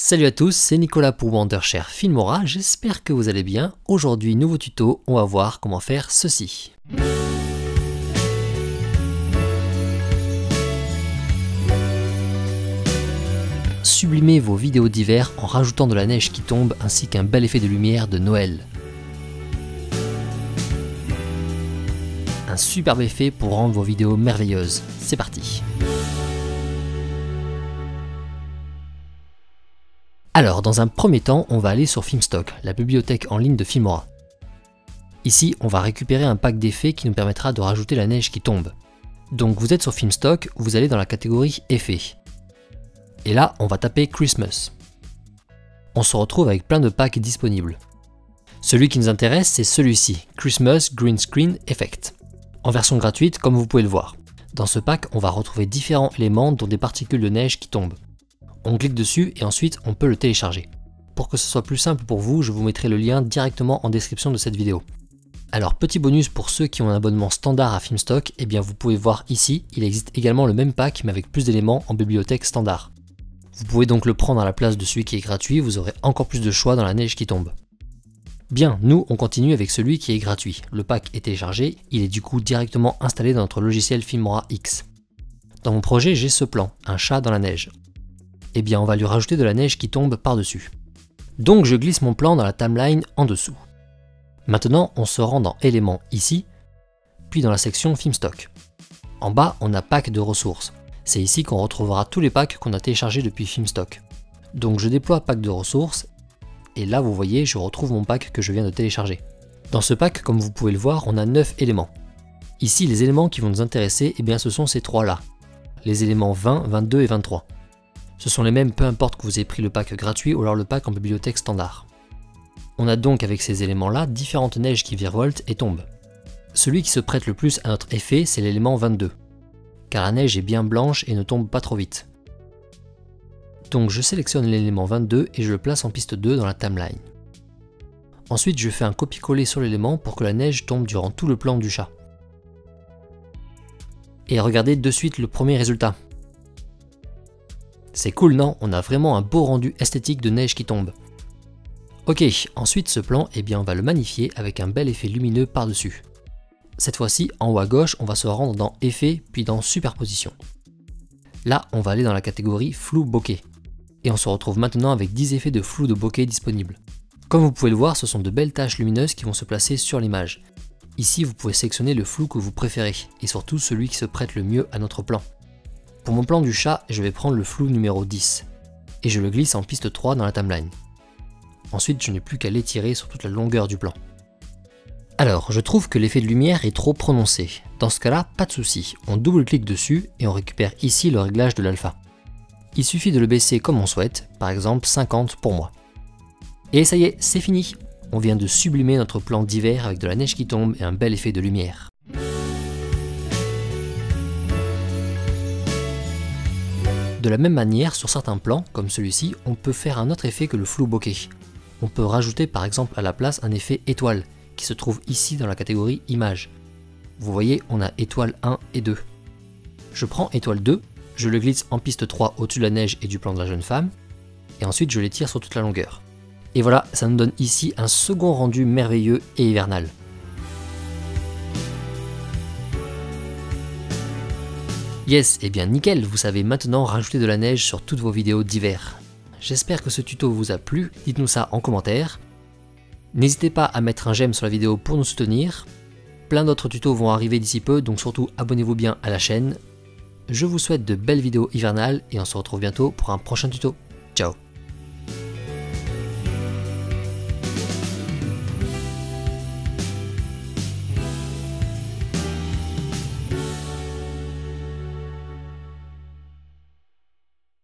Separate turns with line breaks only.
Salut à tous, c'est Nicolas pour Wondershare Filmora, j'espère que vous allez bien. Aujourd'hui, nouveau tuto, on va voir comment faire ceci. Sublimez vos vidéos d'hiver en rajoutant de la neige qui tombe ainsi qu'un bel effet de lumière de Noël. Un superbe effet pour rendre vos vidéos merveilleuses. C'est parti. Alors, dans un premier temps, on va aller sur Filmstock, la bibliothèque en ligne de Filmora. Ici, on va récupérer un pack d'effets qui nous permettra de rajouter la neige qui tombe. Donc vous êtes sur Filmstock, vous allez dans la catégorie Effets. Et là, on va taper Christmas. On se retrouve avec plein de packs disponibles. Celui qui nous intéresse, c'est celui-ci, Christmas Green Screen Effect. En version gratuite, comme vous pouvez le voir. Dans ce pack, on va retrouver différents éléments dont des particules de neige qui tombent. On clique dessus et ensuite on peut le télécharger. Pour que ce soit plus simple pour vous, je vous mettrai le lien directement en description de cette vidéo. Alors petit bonus pour ceux qui ont un abonnement standard à Filmstock, eh bien vous pouvez voir ici, il existe également le même pack mais avec plus d'éléments en bibliothèque standard. Vous pouvez donc le prendre à la place de celui qui est gratuit, vous aurez encore plus de choix dans la neige qui tombe. Bien, nous on continue avec celui qui est gratuit. Le pack est téléchargé, il est du coup directement installé dans notre logiciel Filmora X. Dans mon projet, j'ai ce plan, un chat dans la neige. Eh bien on va lui rajouter de la neige qui tombe par-dessus. Donc je glisse mon plan dans la timeline en dessous. Maintenant on se rend dans éléments ici, puis dans la section Filmstock. En bas on a pack de ressources. C'est ici qu'on retrouvera tous les packs qu'on a téléchargés depuis Filmstock. Donc je déploie pack de ressources, et là vous voyez je retrouve mon pack que je viens de télécharger. Dans ce pack, comme vous pouvez le voir, on a 9 éléments. Ici les éléments qui vont nous intéresser, eh bien ce sont ces trois là. Les éléments 20, 22 et 23. Ce sont les mêmes peu importe que vous ayez pris le pack gratuit ou alors le pack en bibliothèque standard. On a donc avec ces éléments là différentes neiges qui virevoltent et tombent. Celui qui se prête le plus à notre effet c'est l'élément 22, car la neige est bien blanche et ne tombe pas trop vite. Donc je sélectionne l'élément 22 et je le place en piste 2 dans la timeline. Ensuite je fais un copier-coller sur l'élément pour que la neige tombe durant tout le plan du chat. Et regardez de suite le premier résultat. C'est cool non? On a vraiment un beau rendu esthétique de neige qui tombe. Ok, ensuite ce plan, eh bien on va le magnifier avec un bel effet lumineux par-dessus. Cette fois-ci, en haut à gauche, on va se rendre dans Effets, puis dans Superposition. Là, on va aller dans la catégorie Flou Bokeh. Et on se retrouve maintenant avec 10 effets de flou de bokeh disponibles. Comme vous pouvez le voir, ce sont de belles taches lumineuses qui vont se placer sur l'image. Ici, vous pouvez sélectionner le flou que vous préférez, et surtout celui qui se prête le mieux à notre plan. Pour mon plan du chat, je vais prendre le flou numéro 10 et je le glisse en piste 3 dans la timeline. Ensuite, je n'ai plus qu'à l'étirer sur toute la longueur du plan. Alors, je trouve que l'effet de lumière est trop prononcé. Dans ce cas-là, pas de souci, on double-clique dessus et on récupère ici le réglage de l'alpha. Il suffit de le baisser comme on souhaite, par exemple 50 pour moi. Et ça y est, c'est fini. On vient de sublimer notre plan d'hiver avec de la neige qui tombe et un bel effet de lumière. De la même manière, sur certains plans, comme celui-ci, on peut faire un autre effet que le flou bokeh. On peut rajouter par exemple à la place un effet étoile, qui se trouve ici dans la catégorie Images. Vous voyez, on a étoile 1 et 2. Je prends étoile 2, je le glisse en piste 3 au-dessus de la neige et du plan de la jeune femme, et ensuite je l'étire sur toute la longueur. Et voilà, ça nous donne ici un second rendu merveilleux et hivernal. Yes, et bien nickel, vous savez maintenant rajouter de la neige sur toutes vos vidéos d'hiver. J'espère que ce tuto vous a plu, dites-nous ça en commentaire. N'hésitez pas à mettre un j'aime sur la vidéo pour nous soutenir. Plein d'autres tutos vont arriver d'ici peu, donc surtout abonnez-vous bien à la chaîne. Je vous souhaite de belles vidéos hivernales et on se retrouve bientôt pour un prochain tuto. Ciao!